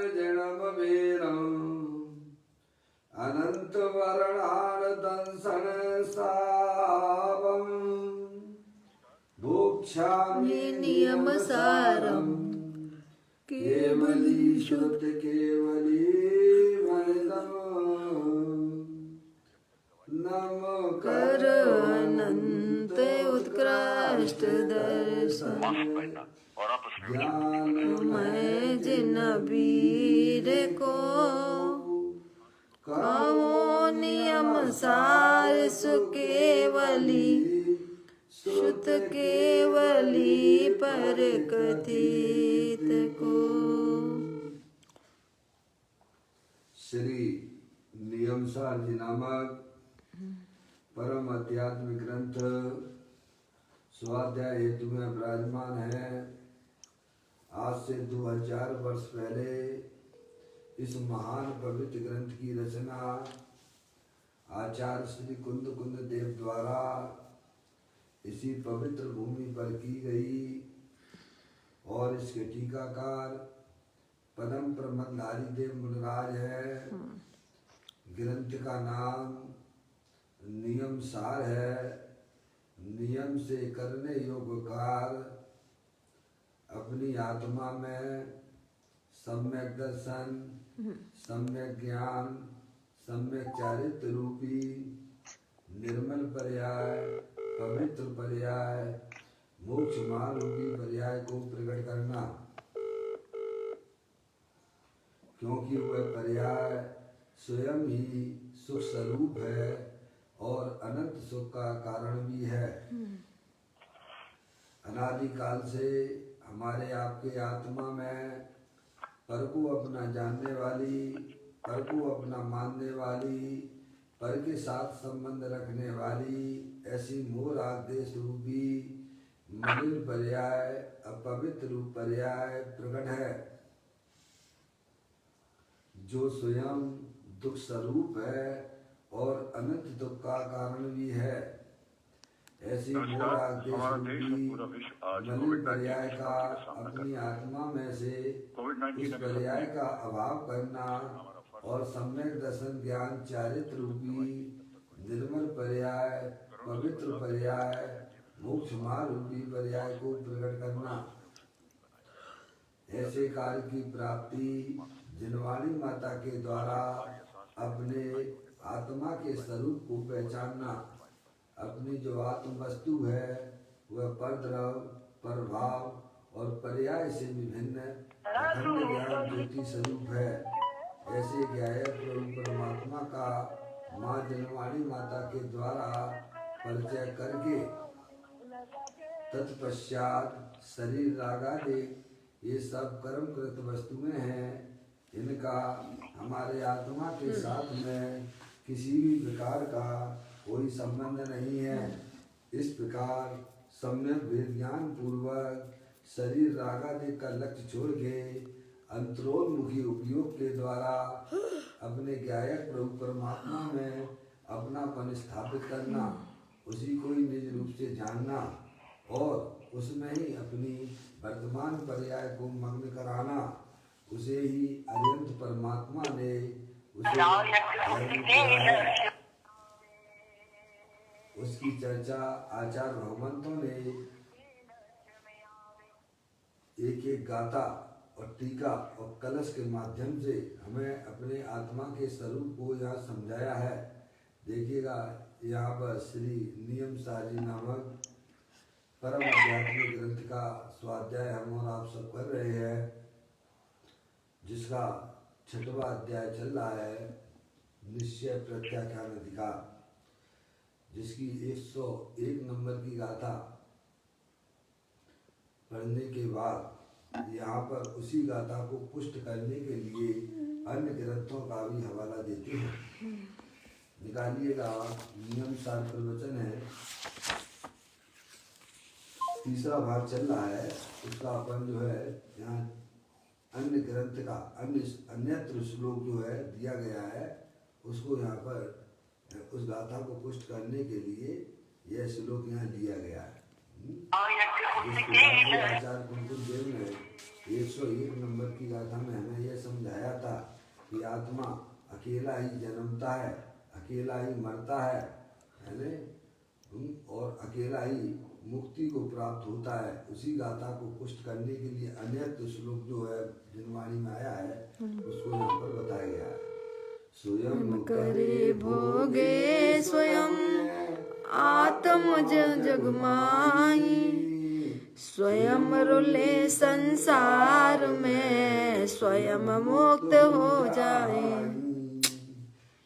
जिणमवीरम् अनंत वर्णान दंसन सावम् भोक्ष्यामि नियमसारम् केवली शुद्ध केवली वरदम् नम कर अनंत उत्कृष्ट दर्शन ज्ञानमय जिन वीर को कहो नियम सार सुकेवली शुद्ध केवली पर कथित को। श्री नियमसार जी नामक परम आध्यात्मिक ग्रंथ स्वाध्याय हेतु में विराजमान है। आज से 2000 वर्ष पहले इस महान पवित्र ग्रंथ की रचना आचार्य श्री कुंद देव द्वारा इसी पवित्र भूमि पर की गई और इसके टीकाकार पदम प्रबंधारी देव मुनिराज है। ग्रंथ का नाम नियम सार है। नियम से करने योग्य कार्य अपनी आत्मा में सम्यक दर्शन, सम्यक ज्ञान, सम्यक चारित्र रूपी निर्मल पर्याय, पवित्र पर्याय, मोक्ष मार्ग रूपी पर्याय को प्रकट करना, क्योंकि वह पर्याय स्वयं ही सुख स्वरूप है और अनंत सुख का कारण भी है। अनादिकाल से हमारे आपके आत्मा में पर को अपना जानने वाली, पर को अपना मानने वाली, पर के साथ संबंध रखने वाली ऐसी मोह राग देश रूपी मलिन पर्याय, अपवित्र रूप पर्याय प्रकट है, जो स्वयं दुख स्वरूप है और अनंत दुख का कारण भी है। ऐसी मोह राग देश रूपी मलिन पर्याय का अपनी आत्मा में से इस पर्याय का अभाव करना और सम्यक दर्शन ज्ञान चारित्र रूपी निर्मल पर्याय, पवित्र पर्याय, मोक्ष मार्ग रूपी पर्याय को प्रकट करना। ऐसे कार्य की प्राप्ति जिनवाणी माता के द्वारा अपने आत्मा के स्वरूप को पहचानना, अपनी जो आत्म वस्तु है वह परद्रव, प्रभाव और पर्याय से विभिन्न अखंड ज्ञान ज्योति स्वरूप है। ऐसे ज्ञाय प्रभु परमात्मा का माँ जनवाणी माता के द्वारा परिचय करके तत्पश्चात शरीर रागादि ये सब कर्म कृत वस्तुएं हैं, इनका हमारे आत्मा के साथ में किसी भी प्रकार का कोई संबंध नहीं है। इस प्रकार सम्यक विज्ञान पूर्वक शरीर रागादि का लक्ष्य छोड़ के अंतरोन्मुखी उपयोग के द्वारा अपने ज्ञायक प्रभु परमात्मा में अपनापन स्थापित करना, उसी को ही निज रूप से जानना और उसमें ही अपनी वर्तमान पर्याय को मग्न कराना, उसे ही अरिहंत परमात्मा ने उसकी चर्चा आचार्य भगवंतों ने एक एक गाथा और टीका और कलश के माध्यम से हमें अपने आत्मा के स्वरूप को यहाँ समझाया है। देखिएगा यहाँ पर श्री नियमसार जी नामक परम आध्यात्मिक ग्रंथ का स्वाध्याय हम और आप सब कर रहे हैं, जिसका 6वां अध्याय चल रहा है, निश्चय प्रत्याख्यान अधिकार, जिसकी 101 नंबर की गाथा पढ़ने के बाद यहाँ पर उसी गाथा को पुष्ट करने के लिए अन्य ग्रंथों का भी हवाला देते हैं। निकालिएगा, नियमसार प्रवचन है, 3रा भाग चल रहा है, उसका अपन जो है यहाँ अन्य ग्रंथ का अन्यत्र श्लोक जो है दिया गया है, उसको यहाँ पर उस गाथा को पुष्ट करने के लिए यह श्लोक यहाँ दिया गया है। आचार्य कुंद देव ने 101 नंबर की गाथा में हमें यह समझाया कि आत्मा अकेला ही जन्मता है, अकेला ही मरता है ना, और अकेला ही मुक्ति को प्राप्त होता है। उसी गाथा को पुष्ट करने के लिए अन्यत्र श्लोक जो है जिनवाणी में आया है उसको यहाँ पर बताया गया है। स्वयं करे भोगे स्वयं आत्मज जगमाई, स्वयं रुले संसार में स्वयं मुक्त हो जाए।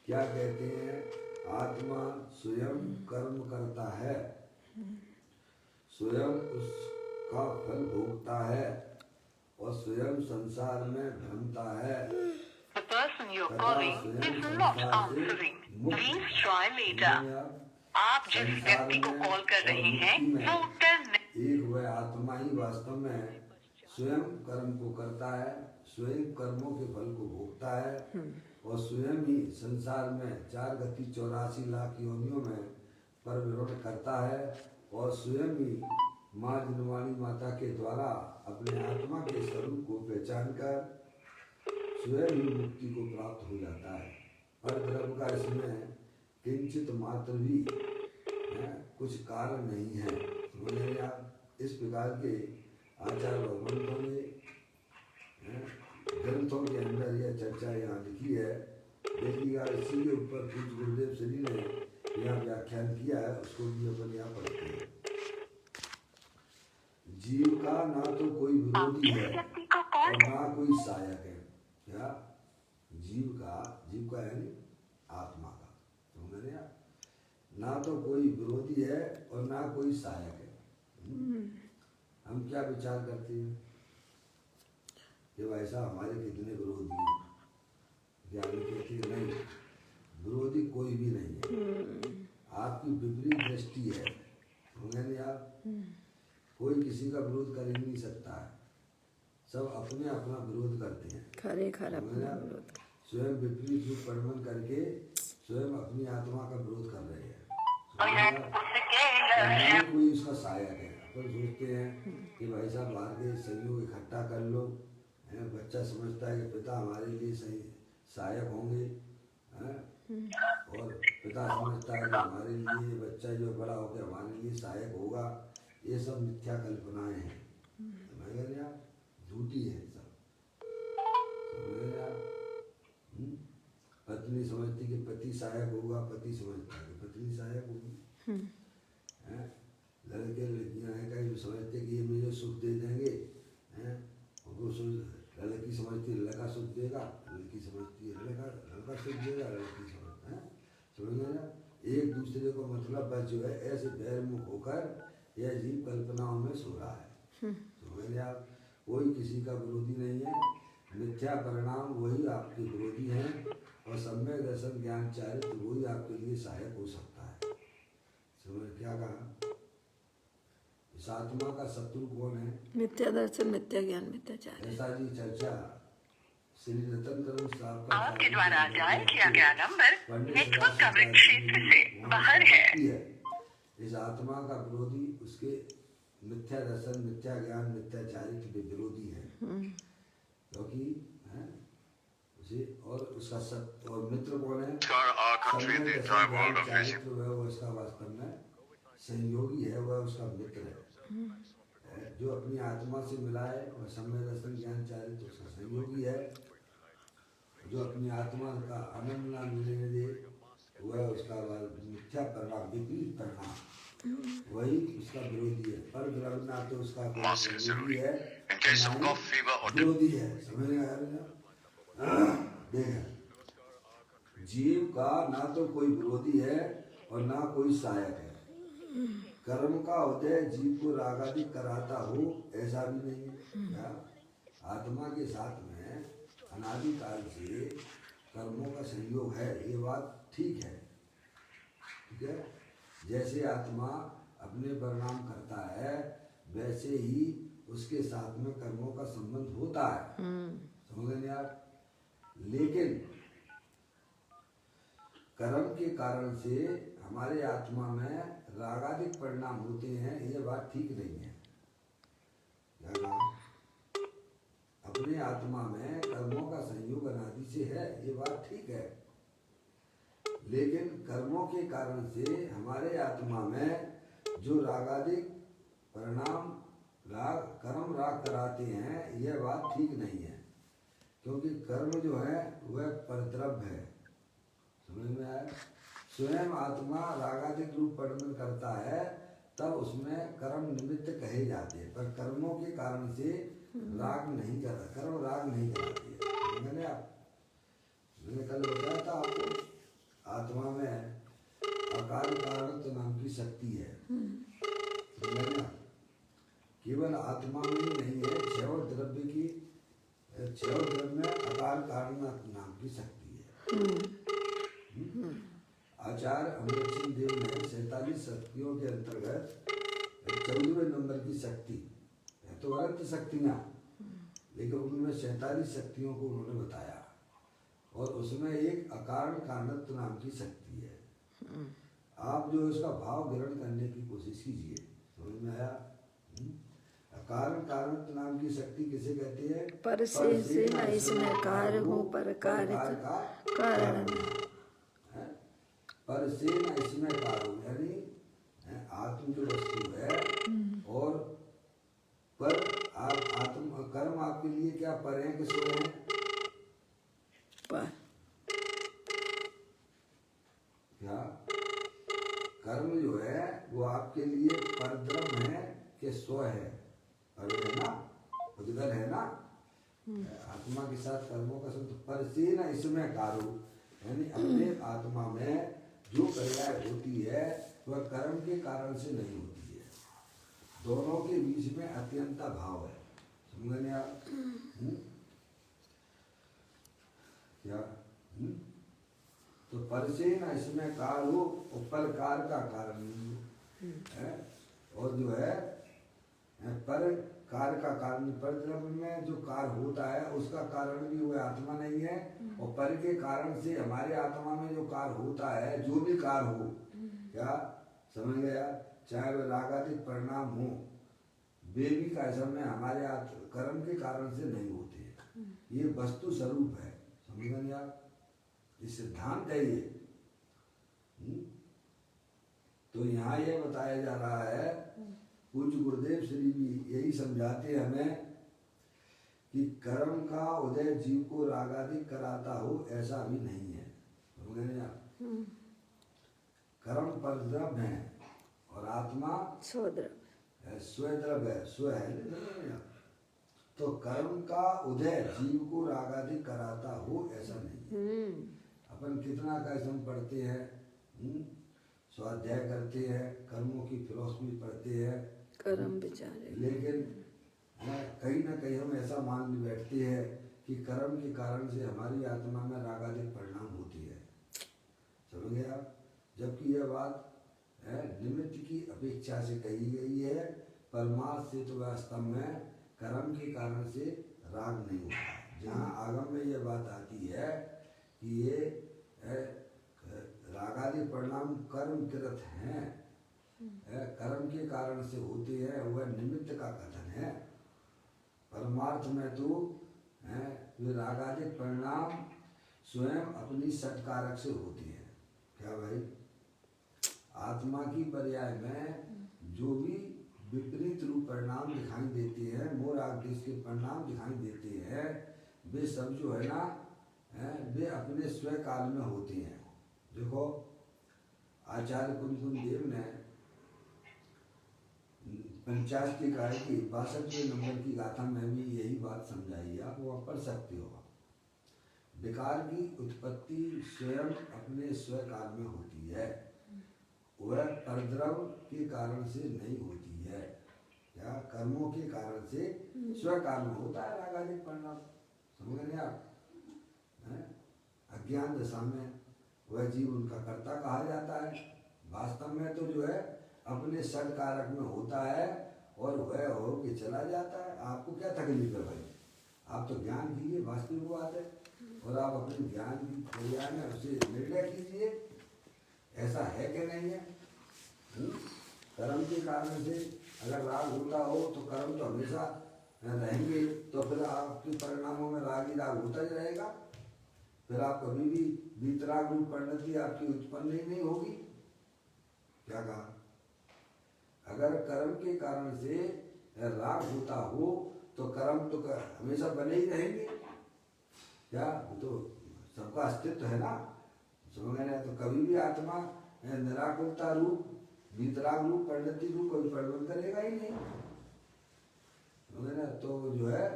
क्या कहते हैं? आत्मा स्वयं कर्म करता है, स्वयं उसका फल भोगता है और स्वयं संसार में भ्रमता है। The person you're calling is not answering. Please try later. आप जिस व्यक्ति को कॉल कर रहे हैं वो उत्तर नहीं। एक वह आत्मा ही वास्तव में स्वयं कर्म को करता है, स्वयं कर्मों के फल को भोगता है और स्वयं ही संसार में 4 गति 84 लाख योनियों में परिभ्रमण करता है और स्वयं ही माँ जिनवाणी माता के द्वारा अपने आत्मा के स्वरूप को पहचान कर स्वयं ही मुक्ति को प्राप्त हो जाता है। पर धर्म का इसमें किंचित मात्र भी कुछ कारण नहीं है। बोले आप इस प्रकार के आचार्य भगवंतों ने ग्रंथों के अंदर यह चर्चा यहाँ लिखी है। देखिएगा इसी के ऊपर पूज्य गुरुदेव श्री ने यह व्याख्यान किया है, उसको भी अपन यहाँ पढ़ते हैं। जीव का ना तो कोई विरोधी है और ना कोई सहायक है। क्या? जीव का यानी आत्मा का, समझ रहे आप? ना तो कोई विरोधी है और ना कोई सहायक है। हम क्या विचार करते हैं कि भाई साहब हमारे कितने विरोधी हैं? ज्ञानी कहते हैं नहीं, विरोधी कोई भी नहीं है, आपकी विपरीत दृष्टि है। समझ नहीं आप? कोई किसी का विरोध कर ही नहीं सकता है, सब अपने अपना विरोध करते हैं। खरे स्वयं विपरीत रूप परिणमन करके स्वयं अपनी आत्मा का विरोध कर रहे हैं। कोई उसका सहायक है। अपन सोचते हैं कि भाई साहब बाहर के सहयोग इकट्ठा कर लो, बच्चा समझता है कि पिता हमारे लिए सही सहायक होंगे, और पिता समझता है कि हमारे लिए बच्चा जो बड़ा होकर हमारे लिए सहायक होगा। ये सब मिथ्या कल्पनाएं हैं, झूठी है सब। पत्नी समझती कि पति सहायक होगा, पति समझता है कि पत्नी सहायक होगी। लड़के लड़कियां हैं कहीं समझते कि ये मुझे सुख दे देंगे, लड़की समझती है लड़का सुख देगा, लड़की समझती है लड़का सुख देगा, लड़की समझ ना। एक दूसरे को मतलब बस जो है ऐसे बैरमुख होकर यह जीव कल्पनाओं में सो रहा है। समझ आप? कोई किसी का विरोधी नहीं है, मिथ्या परिणाम वही आपके विरोधी हैं और सम्यक दर्शन ज्ञान चारित्र वही आपके लिए सहायक हो सकता है। समझ क्या कहा? इस आत्मा का शत्रु कौन है? मिथ्या दर्शन, मिथ्या ज्ञान, मिथ्याचार। ऐसा जी चर्चा श्री रतन साहब का आपके द्वारा डायल किया गया नंबर नेटवर्क कवरेज क्षेत्र से बाहर है। इस आत्मा का विरोधी उसके मिथ्या दर्शन, मिथ्या ज्ञान, मिथ्याचारित्र के विरोधी है, क्योंकि उसे और उसका सत्य और मित्र कौन है? वह उसका वास्तव में सहयोगी है, वह उसका मित्र है। जो अपनी आत्मा से मिला है वह सम्यक दर्शन ज्ञान चारित्र उसका सहयोगी है। जो अपनी आत्मा का आनंद ना मिलने दे वह उसका मिथ्या परिणाम, विपरीत परिणाम, वही उसका विरोधी है। पर ब्रह्मना तो उसका विरोधी है, विरोधी है। समझ में आ रहा है? देख, जीव का ना तो कोई विरोधी है और ना कोई सहायक है। कर्म का उदय जीव को रागादि कराता हो ऐसा भी नहीं है। आत्मा के साथ में अनादिकाल से कर्मों का संयोग है, ये बात ठीक है। ठीक है, जैसे आत्मा अपने परिणाम करता है वैसे ही उसके साथ में कर्मों का संबंध होता है। समझ नहीं आप? लेकिन कर्म के कारण से हमारे आत्मा में रागादिक परिणाम होते हैं, ये बात ठीक नहीं है। अपने आत्मा में कर्मों का संयोग अनादि से है, ये बात ठीक है। लेकिन कर्मों के कारण से हमारे आत्मा में जो रागादिक परिणाम कर्म राग कराते हैं, यह बात ठीक नहीं है। क्योंकि कर्म जो है वह परद्रव्य है, समझ में आया। स्वयं आत्मा रागादिक रूप वर्णन करता है तब उसमें कर्म निमित्त कहे जाते हैं, पर कर्मों के कारण से राग नहीं करता, कर्म राग नहीं कराती है। मैंने कल बताया था आपको, आत्मा में अकाल कारणत्व नाम की शक्ति है, केवल आत्मा में ही नहीं है, छह द्रव्य में अकाल कारण नाम की शक्ति है। आचार्य अमृत देव ने 47 शक्तियों के अंतर्गत 14वें नंबर की शक्ति है, तो अनंत शक्तियाँ, लेकिन उनमें 47 शक्तियों को उन्होंने बताया, और उसमें एक अकारण कारणत्व नाम की शक्ति है। आप जो इसका भाव ग्रहण करने की कोशिश कीजिए, समझ में आया। अकारण कारणत्व नाम की शक्ति किसे कहती है? पर से न इसमें कार्य हो, पर कार्य का कारण, पर से न इसमें कार्य हो, यानी आत्म जो वस्तु है, और पर आत्म कर्म आपके लिए क्या पर है कि सो है? पर क्या कर्म जो है वो आपके लिए परद्रव्य है कि स्व है? पर है ना, उद्गल है ना। आत्मा के साथ कर्मों का संबंध पर से न इसमें कारो, यानी अपने आत्मा में जो क्रियाएं होती है वह कर्म के कारण से नहीं होती है, दोनों के बीच में अत्यंत भाव है, समझ आप। क्या तो पर से न इसमें कार हो, ऊपर कार का कारण नहीं है, और जो है पर कार का कारण, पर द्रव्य में जो कार होता है उसका कारण भी वह आत्मा नहीं है, और पर के कारण से हमारे आत्मा में जो कार होता है, जो भी कार हो, क्या समझ गया, चाहे वह रागादिक परिणाम हो, वे भी का समय हमारे कर्म के कारण से नहीं होते हैं, ये वस्तु स्वरूप है, समझ गए आप। ये सिद्धांत है ये। तो यहाँ ये बताया जा रहा है, पूज्य गुरुदेव श्री भी यही समझाते हमें कि कर्म का उदय जीव को रागादिक कराता हो, ऐसा भी नहीं है, समझ गए आप। कर्म परद्रव्य है और आत्मा स्वद्रव्य है, स्व है। तो कर्म का उदय जीव को रागादिक कराता हो, ऐसा नहीं। अपन कितना कैसे हम पढ़ते हैं, स्वाध्याय करते हैं, कर्मों की फिलॉसफी पढ़ते हैं, कर्म विचारे, लेकिन कहीं ना कहीं हम ऐसा मान बैठते हैं कि कर्म के कारण से हमारी आत्मा में रागादिक परिणाम होती है, समझ गए आप। जबकि यह बात निमित्त की अपेक्षा से कही गई है, परमार्थ से तो वास्तव में कर्म के कारण से राग नहीं होता। जहाँ आगम में यह बात आती है कि ये रागादि परिणाम कर्म कृत हैं, कर्म के कारण से होते हैं, वह निमित्त का कथन है। परमार्थ में तो वे रागादिक परिणाम स्वयं अपनी सत्कारक से होती है। क्या भाई, आत्मा की पर्याय में जो भी विपरीत रूप परिणाम दिखाई देते हैं, मोह राग देश के परिणाम दिखाई देते हैं, वे सब जो है ना, वे अपने स्वयं काल में होते हैं। देखो, आचार्य कुंकुम देव ने पंचाशती काय की 62वें नंबर की गाथा में भी यही बात समझाई है, आप वो पढ़ सकते हो। विकार की उत्पत्ति स्वयं अपने स्व काल में होती है, वह परद्रव्य के कारण से नहीं होती है, या कर्मों के कारण से स्व काल में होता है रागादिक परिणाम, समझ गए आप। अज्ञान दशा में वह जीव उनका कर्ता कहा जाता है, वास्तव में तो जो है अपने सदकारक में होता है और वह हो के चला जाता है। आपको क्या तकलीफ है भाई, आप तो ज्ञान कीजिए, वास्तविक बात है, और आप अपने ज्ञान की क्रिया में उसे निर्णय कीजिए, ऐसा है कि नहीं है। कर्म के कारण से अगर राग होता हो तो कर्म तो हमेशा रहेंगे, तो फिर आपके परिणामों में राग ही राग होता ही रहेगा। फिर आप कभी भी वीतराग रूप परिणति आपकी उत्पन्न ही नहीं होगी। क्या कहा? अगर कर्म के कारण से राग होता हो तो कर्म तो हमेशा बने ही रहेंगे। क्या तो सबका अस्तित्व है ना, समझ गए ना? तो कभी भी आत्मा निराकुलता रूप वीतराग रूप परिणति रूप कोई परिवर्तन करेगा ही नहीं, समझ गए ना? तो जो है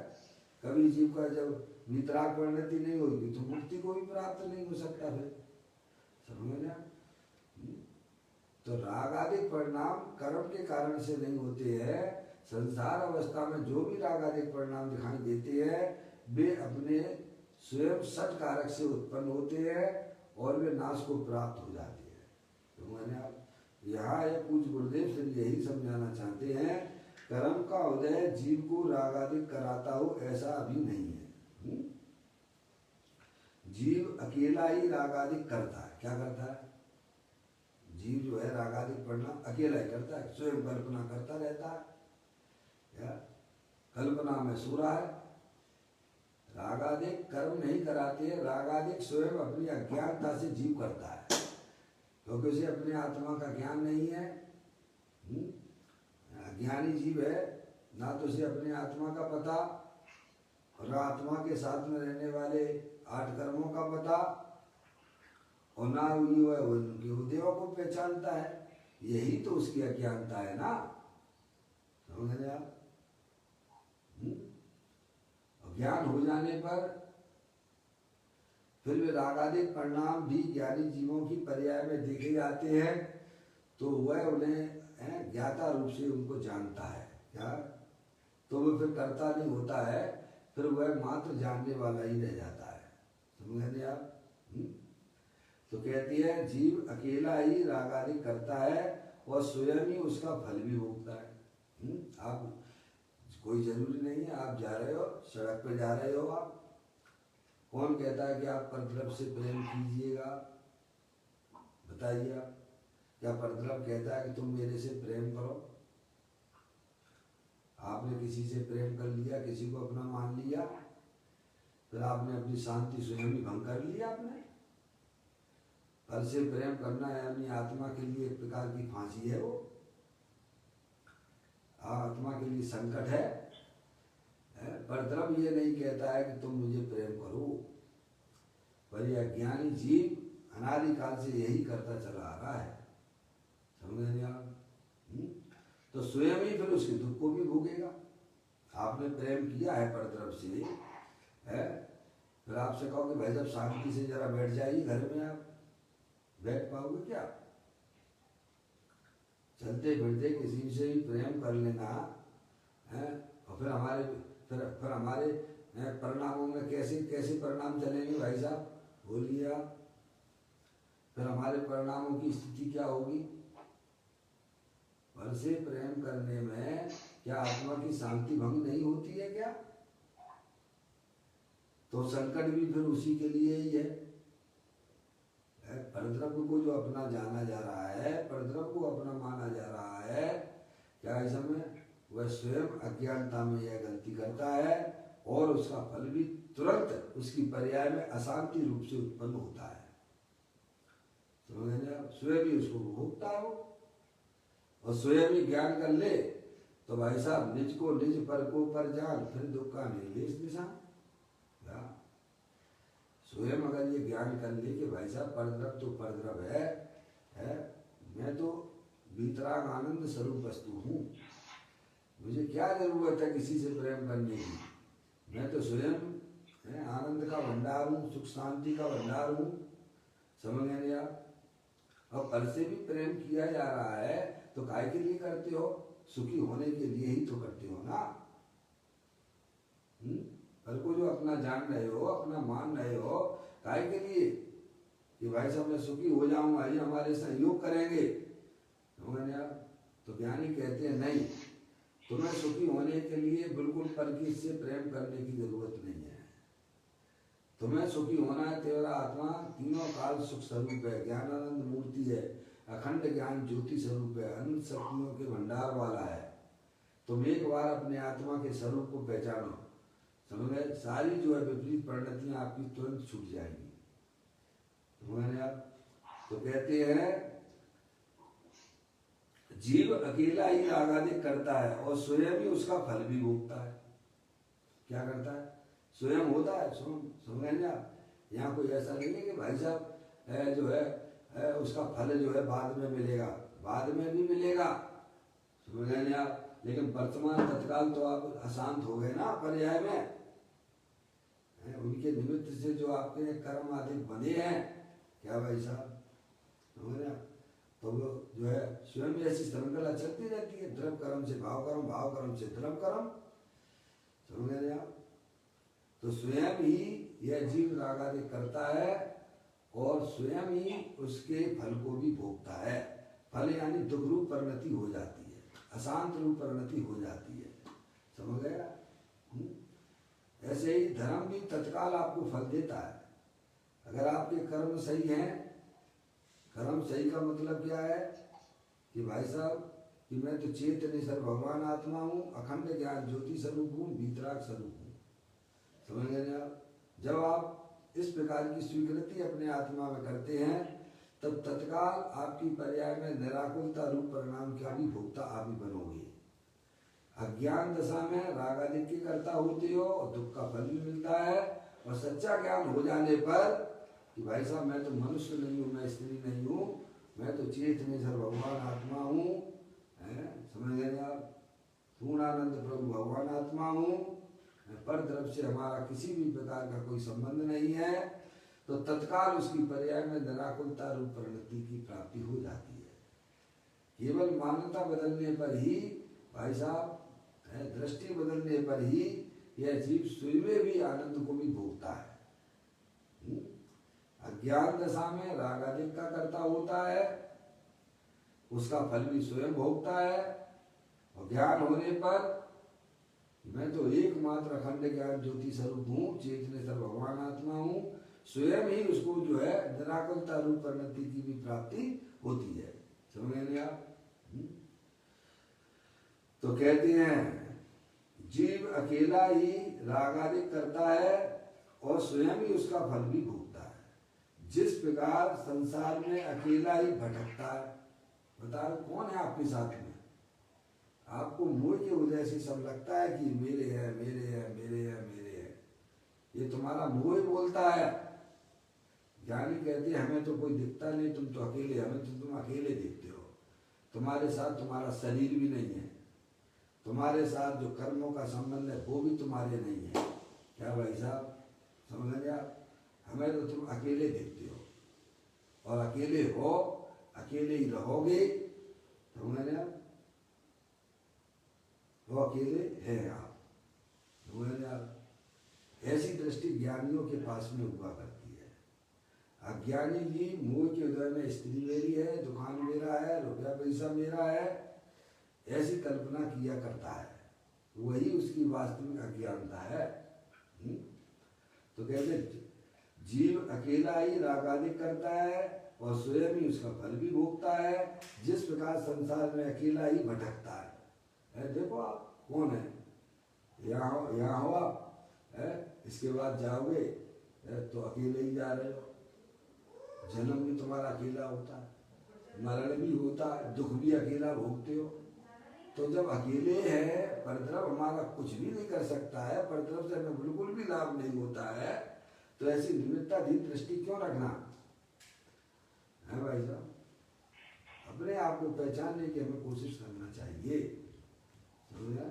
कभी जीव का जब वीतराग परिणति नहीं होगी तो मुक्ति को भी प्राप्त नहीं हो सकता फिर, समझ गए ना? तो राग आदि परिणाम कर्म के कारण से नहीं होते हैं। संसार अवस्था में जो भी राग आदि परिणाम दिखाई देते हैं वे अपने स्वयं सट कारक से उत्पन्न होते हैं और वे नाश को प्राप्त हो जाते हैं। तो मैंने आप यहाँ यह पूज्य गुरुदेव से यही समझाना चाहते हैं, कर्म का उदय जीव को राग आदि कराता हो ऐसा अभी नहीं है। जीव अकेला ही राग आदि करता है। क्या करता है? जीव जो है राग आदि परिणाम अकेला ही करता है, स्वयं कल्पना करता रहता है। क्या कल्पना में सो रहा है। रागादिक कर्म नहीं कराते, रागादिक स्वयं अपनी अज्ञानता से जीव करता है, क्योंकि उसे अपने आत्मा का ज्ञान नहीं है। अज्ञानी जीव है, ना तो उसे अपने आत्मा का पता और आत्मा के साथ में रहने वाले 8 कर्मों का पता, और ना उनके उद्देवा को पहचानता है। यही तो उसकी अज्ञानता है ना, समझ रहे आप? ज्ञान हो जाने पर फिर वे रागादिक परिणाम भी ज्ञानी जीवों की पर्याय में देखे जाते हैं, तो वह उन्हें ज्ञाता रूप से उनको जानता है। क्या? तो वह फिर कर्ता नहीं होता है, फिर वह मात्र जानने वाला ही रह जाता है, समझ रहे आप? तो कहती है जीव अकेला ही रागादिक करता है और स्वयं ही उसका फल भी भोगता है। आप कोई जरूरी नहीं है, आप जा रहे हो सड़क पे जा रहे हो, आप कौन कहता है कि आप परद्रव से प्रेम कीजिएगा? बताइए आप, क्या परद्रव कहता है कि तुम मेरे से प्रेम करो? आपने किसी से प्रेम कर लिया, किसी को अपना मान लिया, फिर आपने अपनी शांति स्वयं ही भंग कर लिया। आपने पर से प्रेम करना है अपनी आत्मा के लिए एक प्रकार की फांसी है, वो आत्मा के लिए संकट है। परद्रव ये नहीं कहता है कि तुम मुझे प्रेम करो, पर यह ज्ञानी जीव अनादिकाल से यही करता चला आ रहा है, समझ रहे आप? तो स्वयं ही फिर उसके दुख को भी भोगेगा। आपने प्रेम किया है परद्रव से, है, फिर आपसे कहो कि भाई साहब शांति से जरा बैठ जाइए घर में, आप बैठ पाओगे क्या? चलते फिरते किसी से भी प्रेम कर लेना है, और फिर हमारे परिणामों में कैसे कैसे परिणाम चलेंगे भाई साहब, बोलिए आप? फिर हमारे परिणामों की स्थिति क्या होगी? पर से प्रेम करने में क्या आत्मा की शांति भंग नहीं होती है क्या? तो संकट भी फिर उसी के लिए ही है। परद्रव को जो अपना जाना जा रहा है, परद्रव को अपना माना जा रहा है, क्या ऐसा में वह स्वयं अज्ञानता में यह गलती करता है और उसका फल भी तुरंत उसकी पर्याय में अशांति रूप से उत्पन्न होता है, समझ रहे आप? स्वयं ही उसको भोगता है वो, और स्वयं ही ज्ञान कर ले तो भाई साहब निज को निज पर को पर जान, फिर दुख का निर्देश निशान। स्वयं अगर ये ज्ञान कर ले कि भाई साहब परद्रव तो परद्रव है, मैं तो वीतराग आनंद स्वरूप वस्तु हूँ, मुझे क्या जरूरत है किसी से प्रेम करने की? मैं तो स्वयं आनंद का भंडार हूँ, सुख शांति का भंडार हूँ, समझ गए आप? और पर से भी प्रेम किया जा रहा है तो काय के लिए करते हो? सुखी होने के लिए ही तो करते हो ना। पर को जो अपना जान रहे हो, अपना मान रहे हो, काय के लिए? कि भाई साहब मैं सुखी हो जाऊंगा, ये हमारे सहयोग करेंगे, समझ आप? तो ज्ञानी कहते हैं नहीं, तुम्हें सुखी होने के लिए बिल्कुल पर से प्रेम करने की जरूरत नहीं है। तुम्हें सुखी होना है, तेरा आत्मा तीनों काल सुख स्वरूप है, ज्ञानानंद मूर्ति है, अखंड ज्ञान ज्योति स्वरूप है, अनंत शक्तियों के भंडार वाला है। तुम एक बार अपने आत्मा के स्वरूप को पहचानो, समझ गए? सारी जो है विपरीत परिणतियां आपकी तुरंत छूट जाएंगी। समझे आप? तो कहते हैं जीव अकेला ही राग आदि करता है और स्वयं ही उसका फल भी भोगता है। क्या करता है? स्वयं होता है, समझे आप? यहाँ कोई ऐसा नहीं है कि भाई साहब जो है उसका फल जो है बाद में मिलेगा, बाद में भी मिलेगा, समझे आप? लेकिन वर्तमान तत्काल तो आप अशांत हो गए ना पर्याय में, उनके निमित्त से जो आपके कर्म आदि बने हैं, क्या भाई साहब, समझ रहे? तो वो जो है स्वयं ऐसी श्रृंखला चलती रहती है, द्रव कर्म से भाव कर्म, भाव कर्म से द्रव कर्म, समझ रहे आप? तो स्वयं ही यह जीव राग आदि करता है और स्वयं ही उसके फल को भी भोगता है। फल यानी दुख रूप परिणति हो जाती है, अशांत रूप परिणति हो जाती है, समझ गया? ऐसे ही धर्म भी तत्काल आपको फल देता है। अगर आपके कर्म सही हैं, कर्म सही का मतलब क्या है कि भाई साहब कि मैं तो चेतन सर भगवान आत्मा हूँ, अखंड ज्ञान ज्योति स्वरूप हूँ, वीतराग स्वरूप हूँ, समझ गए आप? जब आप इस प्रकार की स्वीकृति अपने आत्मा में करते हैं तब तत्काल आपकी पर्याय में निराकुलता रूप परिणाम का भी भोक्ता आप ही बनोगे। अज्ञान दशा में राग आदि की कर्ता होते हो और दुख का फल भी मिलता है, और सच्चा ज्ञान हो जाने पर कि भाई साहब मैं तो मनुष्य नहीं हूँ, मैं स्त्री नहीं हूँ, मैं तो चेतनेश्वर भगवान आत्मा हूँ, समझ गए आप? पूर्णानंद प्रभु भगवान आत्मा हूँ, पर द्रव्य से हमारा किसी भी प्रकार का कोई संबंध नहीं है, तो तत्काल उसकी पर्याय में निराकुलता रूप परिणति की प्राप्ति हो जाती है। केवल मान्यता बदलने पर ही भाई साहब, दृष्टि बदलने पर ही यह जीव स्वयं भी आनंद को भी भोगता है। अज्ञान दशा में राग आदि का कर्ता होता है, उसका फल भी स्वयं भोगता है, और ज्ञान होने पर मैं तो एकमात्र अखंड ज्ञान ज्योति स्वरूप हूँ, चेतनेश्वर भगवान आत्मा हूँ, स्वयं ही उसको जो है निराकुलता रूप परिणति की भी प्राप्ति होती है, समझ गए आप? तो कहते हैं जीव अकेला ही राग आदि करता है और स्वयं ही उसका फल भी भोगता है। जिस प्रकार संसार में अकेला ही भटकता है, बताओ कौन है आपके साथ में? आपको मोह के वजह से सब लगता है कि मेरे है, मेरे है, मेरे है, मेरे है, ये तुम्हारा मोह ही बोलता है। ज्ञानी कहते हैं हमें तो कोई दिखता नहीं, तुम तो अकेले, हमें तो तुम अकेले दिखते हो, तुम्हारे साथ तुम्हारा शरीर भी नहीं है, तुम्हारे साथ जो कर्मों का संबंध है वो भी तुम्हारे नहीं है। क्या भाई साहब, समझ गए आप? हमें तो तुम अकेले दिखते हो, और अकेले हो, अकेले ही रहोगे, समझ गए आप? वो अकेले है आप, समझ गए आप? ऐसी दृष्टि ज्ञानियों के पास में हुआ करती है। अज्ञानी जी मोह के उदय में स्त्री मेरी है, दुकान मेरा है, रुपया पैसा मेरा है, ऐसी कल्पना किया करता है, वही उसकी वास्तविक अज्ञानता है। तो कहते जीव अकेला ही राग आदि करता है और स्वयं ही उसका फल भी भोगता है, जिस प्रकार संसार में अकेला ही भटकता है। देखो आप कौन है, यहाँ हो आप, इसके बाद जाओगे तो अकेले ही जा रहे हो, जन्म भी तुम्हारा अकेला होता है, मरण भी होता है, दुख भी अकेला भोगते हो। तो जब अकेले हैं, परद्रव हमारा कुछ भी नहीं कर सकता है, परद्रव से हमें बिल्कुल भी लाभ नहीं होता है, तो ऐसी निमित्ताधीन दृष्टि क्यों रखना है भाई साहब? अपने आप को पहचानने की हमें कोशिश करना चाहिए, समझा?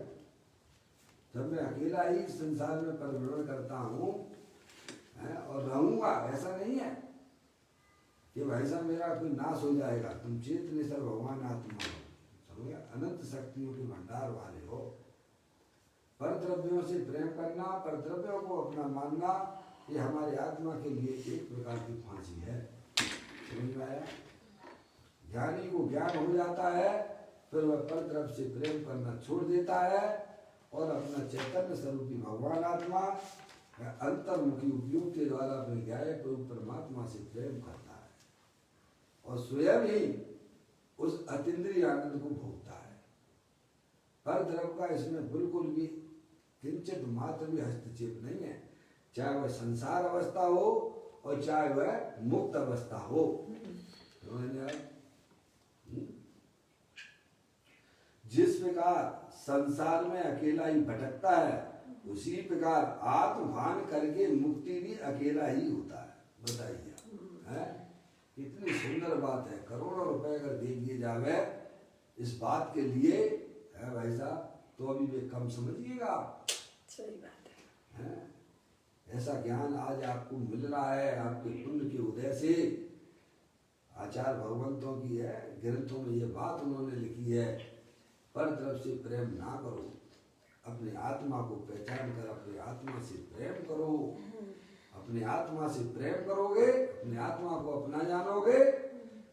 जब मैं अकेला ही संसार में परिभ्रमण करता हूँ और रहूंगा, ऐसा नहीं है कि भाई साहब मेरा कोई नाश हो जाएगा, तुम चेतनेश्वर भगवान आत्मा हो, समझा? अनंत शक्तियों के भंडार वाले हो। पर द्रव्यों से प्रेम करना, पर द्रव्यों को अपना मानना, ये हमारे आत्मा के लिए एक प्रकार की फांसी है, समझ में आया? ज्ञानी को ज्ञान हो जाता है, फिर वह पर द्रव्य से प्रेम करना छोड़ देता है और अपना चैतन्य स्वरूपी भगवान आत्मा अंतर्मुखी उपयोग के द्वारा अपने ज्ञाय परमात्मा से प्रेम करता है और स्वयं ही उस अतीन्द्रिय आनंद को भोगता है। पर द्रव्य का इसमें बिल्कुल भी किंचित मात्र भी हस्तक्षेप नहीं है, चाहे वह संसार अवस्था हो और चाहे वह मुक्त अवस्था हो। जिस प्रकार संसार में अकेला ही भटकता है, उसी प्रकार आत्मभान करके मुक्ति भी अकेला ही होता है। बताइए, है कितनी सुंदर बात है। करोड़ों रुपए अगर दे दिए जावे इस बात के लिए, है भाई साहब, तो अभी वे कम समझिएगा। सही बात है। ऐसा ज्ञान आज आपको मिल रहा है आपके पुण्य के उदय से। आचार्य भगवंतों की है ग्रंथों में ये बात उन्होंने लिखी है, पर तरफ से प्रेम ना करो, अपने आत्मा को पहचान कर अपने आत्मा से प्रेम करो। अपने आत्मा से प्रेम करोगे, अपने आत्मा को अपना जानोगे,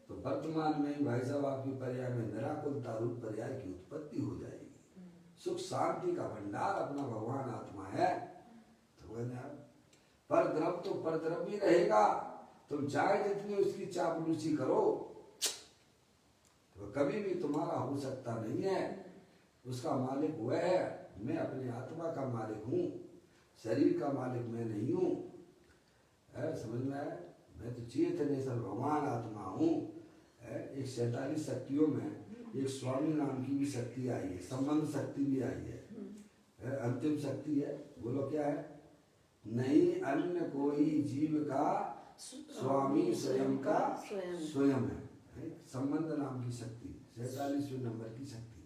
तो वर्तमान में भाई साहब आपकी पर्याय में निराकुलता रूप पर्याय की उत्पत्ति हो जाएगी। सुख शांति का भंडार अपना भगवान आत्मा है। तो पर द्रव तो पर द्रव भी रहेगा। तुम चाहे जितनी उसकी चापलूसी करो तो कभी भी तुम्हारा हो सकता नहीं है। उसका मालिक वह है। मैं अपने आत्मा का मालिक हूँ, शरीर का मालिक मैं नहीं हूँ। समझ में आया? मैं तो चेतनेश्वर भगवान आत्मा हूँ। एक 47 शक्तियों में एक स्वामी नाम की भी शक्ति आई है, संबंध शक्ति भी आई है। अंतिम शक्ति है, बोलो क्या है? नहीं अन्य कोई जीव का स्वामी स्वयं का स्वयं है। संबंध नाम की शक्ति 47वें नंबर की शक्ति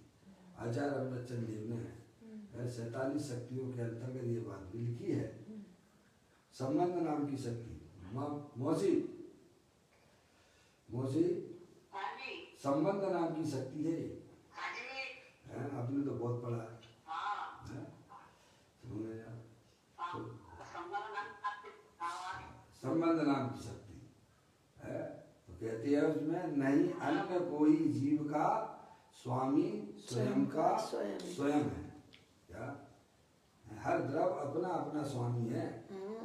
आचार्य अमृतचंद देव ने 47 शक्तियों के अंतर्गत ये बात भी लिखी है। संबंध नाम की शक्ति। मौसी संबंध नाम की शक्ति है ये। आपने तो बहुत पढ़ा है। संबंध नाम की शक्ति है। तो कहते हैं उसमें नहीं अन्य कोई जीव का स्वामी स्वयं का स्वयं है। क्या हर द्रव अपना अपना स्वामी है।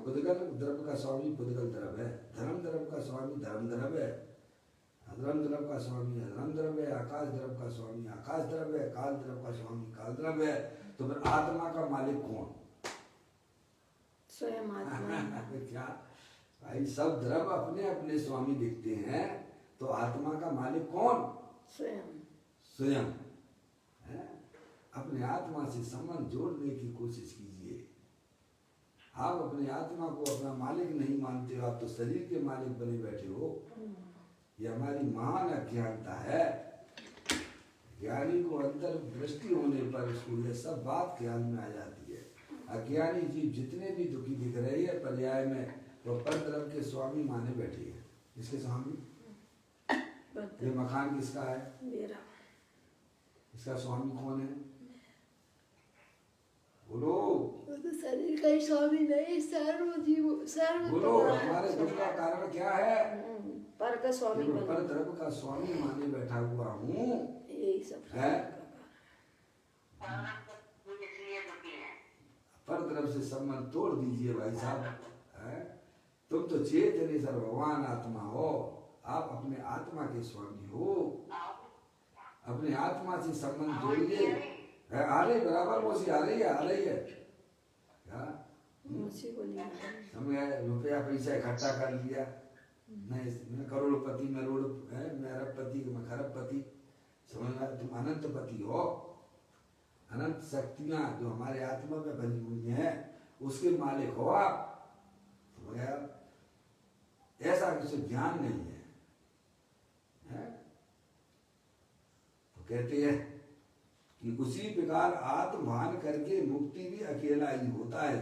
पुद्गल द्रव का स्वामी पुद्गल द्रव है, धर्म द्रव का स्वामी धर्म द्रव है, अधर्म द्रव का स्वामी अधर्म द्रव है, आकाश द्रव का स्वामी आकाश द्रव है, काल द्रव का स्वामी काल द्रव है। तो फिर आत्मा का मालिक कौन? स्वयं आत्मा। क्या भाई, सब द्रव अपने अपने स्वामी दिखते हैं, तो आत्मा का मालिक कौन? स्वयं है। अपने आत्मा से संबंध जोड़ने की कोशिश कीजिए। आप अपने आत्मा को अपना मालिक नहीं मानते हो, आप तो शरीर के मालिक बने बैठे हो। ये हमारी महान अज्ञानता है। ज्ञानी को अंतर दृष्टि होने पर उसको ये सब बात ज्ञान में आ जाती है। अज्ञानी जीव जितने भी दुखी दिख रहे हैं पर्याय में, वो परद्रव के स्वामी माने बैठे हैं। इसके स्वामी ये मकान किसका है? मेरा। इसका स्वामी कौन है? बोलो। तो शरीर का ही स्वामी नहीं, सर्व जीव सर्व। बोलो, हमारे दुख का कारण क्या है? पर का स्वामी, पर द्रव का स्वामी माने बैठा हुआ हूँ। यही सब है। पर द्रव से संबंध तोड़ दीजिए भाई साहब। तुम तो चेतनेश्वर भगवान आत्मा हो। आप अपने आत्मा के स्वामी हो। अपने आत्मा से संबंध जोड़िए। आ रही बराबर मौसी आ रही है क्या? हमने रुपया पैसा इकट्ठा कर लिया, मैं करोड़पति मैं अरबपति मैं खरबपति। समझ में? तुम अनंतपति हो। अनंत शक्तियां जो हमारे आत्मा में बनी हुई हैं उसके मालिक हो आप। ऐसा किसी ज्ञान नहीं है। तो कहते हैं कि उसी प्रकार आत्मभान करके मुक्ति भी अकेला ही होता है।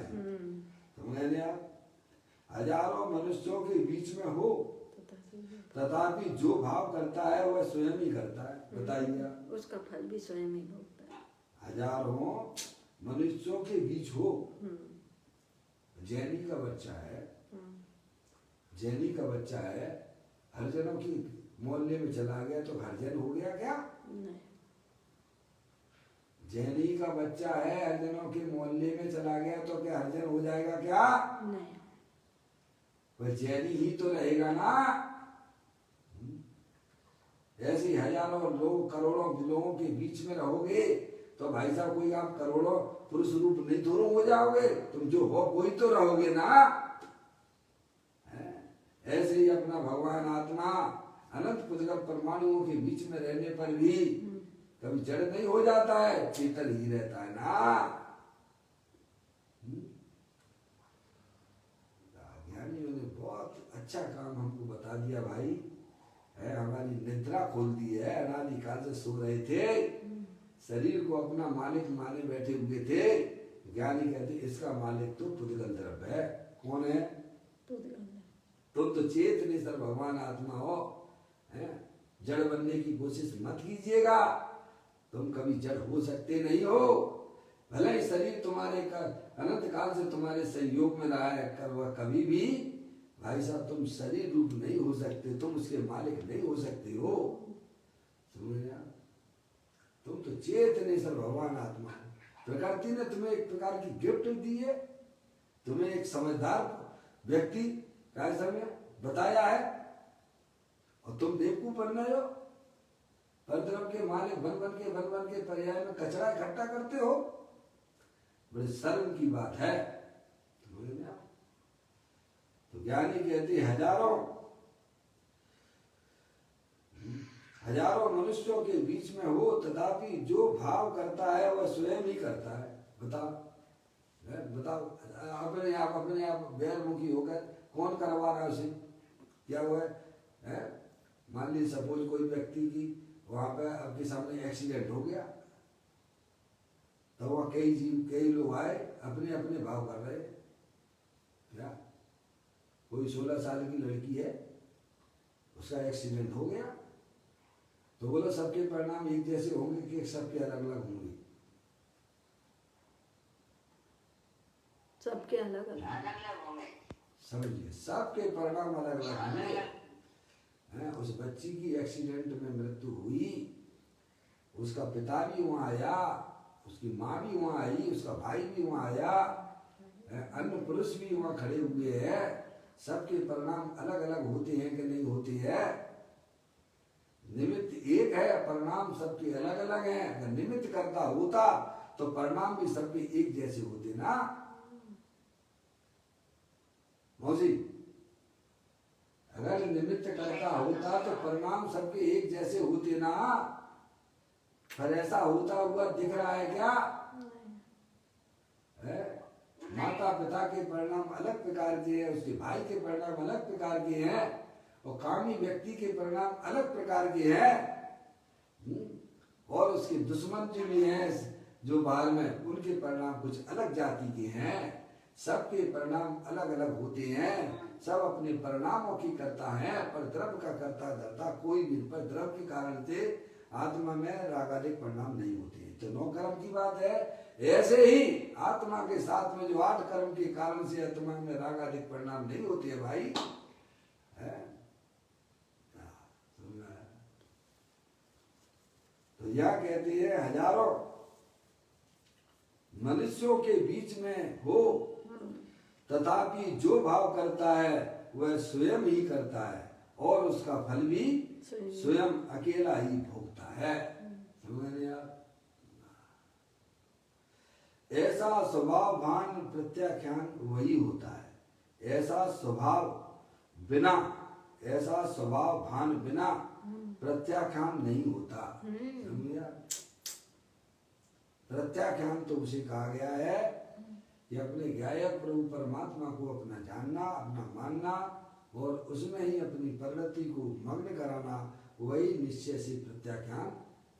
समझ आप? हजारों मनुष्यों के बीच में हो, तथापि जो भाव करता है वह स्वयं ही करता है। बताइए, उसका फल भी स्वयं ही भोगता है। हजारों मनुष्यों के बीच हो। जैनी का बच्चा है, जैनी का बच्चा है, हरिजनों की मोहल्ले में चला गया तो हरिजन हो गया क्या? नहीं। जैनी का बच्चा है, हरिजनों के मोहल्ले में चला गया तो क्या हरिजन हो जाएगा क्या? नहीं। वह जैनी ही तो रहेगा ना। ऐसे हजारों लोग करोड़ों लोगों के बीच में रहोगे तो भाई साहब कोई आप करोड़ों पुरुष रूप नहीं दोनों हो जाओगे। तुम जो हो वही तो रहोगे ना। अपना भगवान आत्मा अनंत पुद्गल परमाणुओं के बीच में रहने पर भी कभी जड़ नहीं हो जाता है, चेतन ही रहता है ना। ज्ञानियों ने बहुत अच्छा काम हमको बता दिया भाई, है हमारी निद्रा खोल दी है। अनादिकाल से सो रहे थे, शरीर को अपना मालिक माने बैठे हुए थे। ज्ञानी कहते इसका मालिक तो पुद्गल द्रव्य है। कौन है? तुम तो चेतनेश्वर भगवान आत्मा हो, है? जड़ बनने की कोशिश मत कीजिएगा, तुम कभी जड़ हो सकते नहीं हो। भले ही शरीर तुम्हारे अनंत काल से तुम्हारे सहयोग में रहा है, कर वह कभी भी भाई साहब तुम शरीर रूप नहीं हो सकते, तुम उसके मालिक नहीं हो सकते हो। समझ गया? तुम तो चेतनेश्वर भगवान आत्मा हो। प्रकृति ने तुम्हें एक प्रकार की गिफ्ट दी है, तुम्हें एक समझदार व्यक्ति क्या समय बताया है, और तुम बेवकूफ बन रहे हो। परद्रव्य के मालिक बन बन के पर्याय में कचरा इकट्ठा करते हो। बड़े शर्म की बात है। तो ज्ञानी कहते हजारों मनुष्यों के बीच में हो, तथापि जो भाव करता है वह स्वयं ही करता है। बताओ अपने आप बैरमुखी होकर कौन करवा रहा है उसे? क्या हुआ है? मान लीजिए सपोज कोई व्यक्ति की वहां पे आपके सामने एक्सीडेंट हो गया, तो वह कई लोग आए, अपने अपने भाव कर रहे। क्या कोई 16 साल की लड़की है, उसका एक्सीडेंट हो गया, तो बोला सबके परिणाम एक जैसे होंगे कि सबके अलग अलग होंगे? सबके अलग अलग समझिए, सबके परिणाम अलग अलग होंगे। उस बच्ची की एक्सीडेंट में मृत्यु हुई, उसका पिता भी वहां आया, उसकी माँ भी वहां आई, उसका भाई भी वहां आया, अन्य पुरुष भी वहां खड़े हुए हैं। सबके परिणाम अलग अलग होते हैं कि नहीं होते हैं? निमित्त एक है, परिणाम सबके अलग अलग हैं। अगर निमित्त करता होता तो परिणाम भी सबके एक जैसे होते ना मौसी। अगर निमित्त करता होता तो परिणाम सबके एक जैसे होते ना। पर ऐसा होता हुआ दिख रहा है क्या? माता पिता के परिणाम अलग प्रकार के हैं, उसके भाई के परिणाम अलग प्रकार के हैं, और कामी व्यक्ति के परिणाम अलग प्रकार के हैं। और उसके दुश्मन जो भी हैं जो बाहर में, उनके परिणाम कुछ अलग जाति के हैं। सबके परिणाम अलग अलग होते हैं, सब अपने परिणामों की करता है, पर द्रव्य का करता धरता कोई भी। पर द्रव्य के कारण से आत्मा में रागादिक परिणाम नहीं होते। तो 9 कर्म की बात है। ऐसे ही आत्मा के साथ में जो 8 कर्म के कारण से आत्मा में रागादिक परिणाम नहीं होते है भाई, है? तो यह कहती है हजारों मनुष्यों के बीच में हो, तथापि जो भाव करता है वह स्वयं ही करता है, और उसका फल भी स्वयं अकेला ही भोगता है। समझ आप? ऐसा स्वभाव भान प्रत्याख्यान वही होता है। ऐसा स्वभाव भान बिना प्रत्याख्यान नहीं होता। समझिए, प्रत्याख्यान तो उसे कहा गया है कि अपने गायक प्रभु परमात्मा को अपना जानना, अपना मानना, और उसमें ही अपनी प्रवृत्ति को मग्न कराना, वही निश्चय से प्रत्याख्यान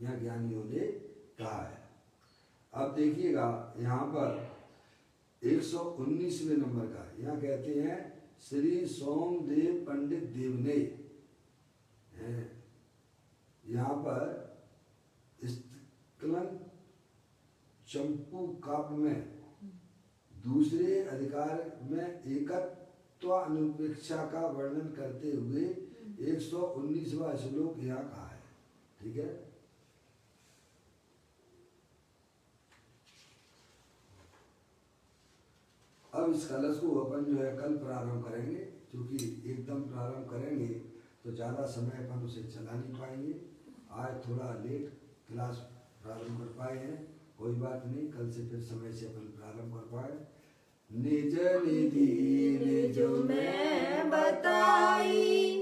यहाँ ज्ञानियों ने कहा है। अब देखिएगा यहाँ पर 119वें नंबर का, यहाँ कहते हैं श्री सोमदेव पंडित देव ने, यहाँ पर चंपू काव्य में दूसरे अधिकार में एकत्व अनुपेक्षा का वर्णन करते हुए 119वां श्लोक यहाँ कहा है। ठीक है, अब इस कलश को अपन जो है कल प्रारंभ करेंगे, क्योंकि एकदम प्रारंभ करेंगे तो ज़्यादा समय अपन उसे चला नहीं पाएंगे। आज थोड़ा लेट क्लास प्रारंभ कर पाए हैं, कोई बात नहीं, कल से फिर समय से अपन प्रारंभ कर पाए। निज निधि निज में बताई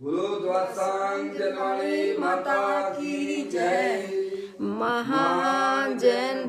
बोलो द्वादशांग जनवाणी माता की जय। महाजैन